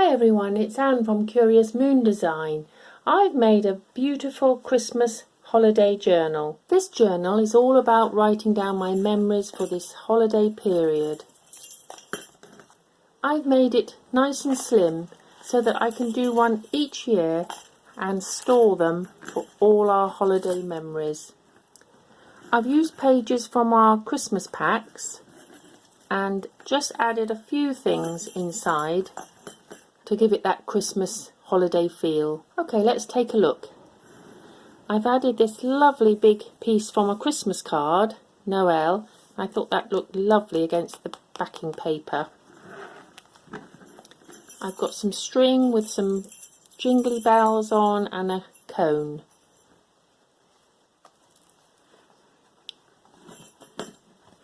Hi everyone, it's Anne from Curious Moon Design. I've made a beautiful Christmas holiday journal. This journal is all about writing down my memories for this holiday period. I've made it nice and slim so that I can do one each year and store them for all our holiday memories. I've used pages from our Christmas packs and just added a few things inside to give it that Christmas holiday feel. Okay, let's take a look. I've added this lovely big piece from a Christmas card, Noel. I thought that looked lovely against the backing paper. I've got some string with some jingly bells on and a cone.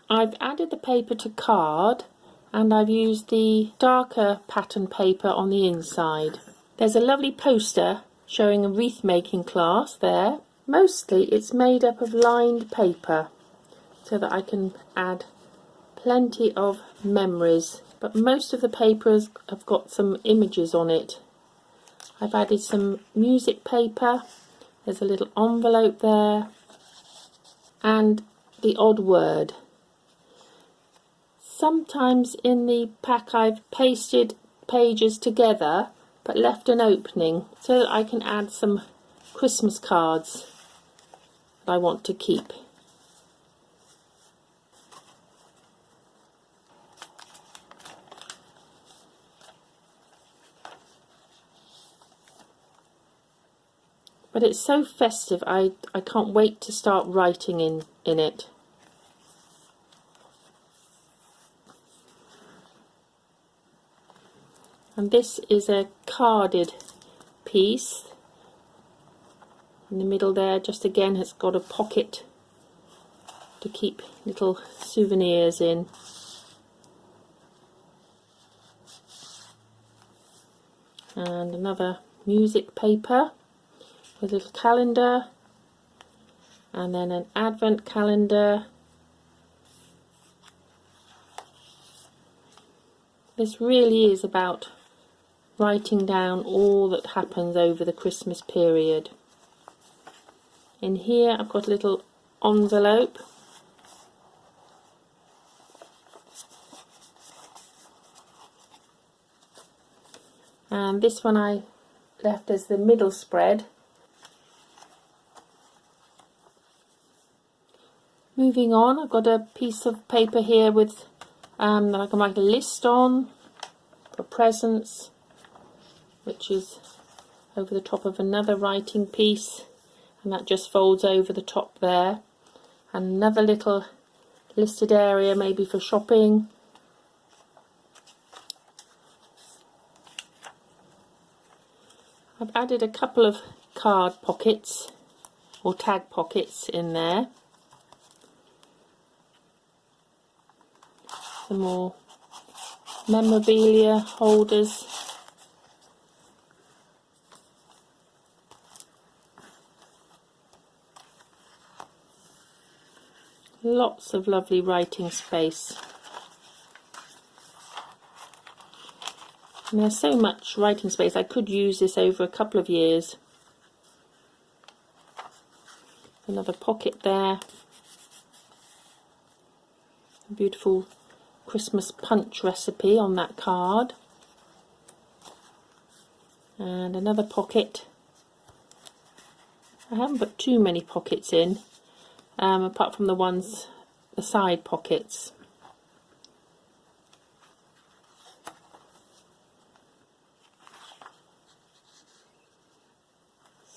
I've added the paper to card and I've used the darker pattern paper on the inside. There's a lovely poster showing a wreath making class there. Mostly it's made up of lined paper so that I can add plenty of memories, but most of the papers have got some images on it. I've added some music paper, there's a little envelope there, and the odd word. Sometimes in the pack I've pasted pages together but left an opening so that I can add some Christmas cards that I want to keep. But it's so festive, I can't wait to start writing in it. And this is a carded piece. In the middle there, just again, has got a pocket to keep little souvenirs in. And another music paper with a little calendar. And then an advent calendar. This really is about writing down all that happens over the Christmas period. In here I've got a little envelope. And this one I left as the middle spread. Moving on, I've got a piece of paper here with that I can write a list on for presents, which is over the top of another writing piece, and that just folds over the top there. And another little listed area maybe for shopping. I've added a couple of card pockets or tag pockets in there. Some more memorabilia holders. Lots of lovely writing space. And there's so much writing space, I could use this over a couple of years. Another pocket there. A beautiful Christmas punch recipe on that card. And another pocket. I haven't put too many pockets in, apart from the side pockets.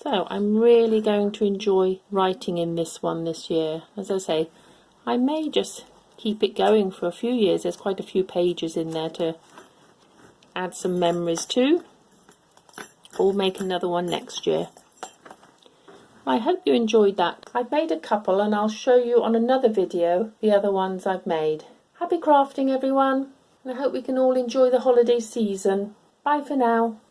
So I'm really going to enjoy writing in this one this year. As I say, I may just keep it going for a few years. There's quite a few pages in there to add some memories to, or make another one next year. I hope you enjoyed that. I've made a couple and I'll show you on another video the other ones I've made. Happy crafting everyone, and I hope we can all enjoy the holiday season. Bye for now.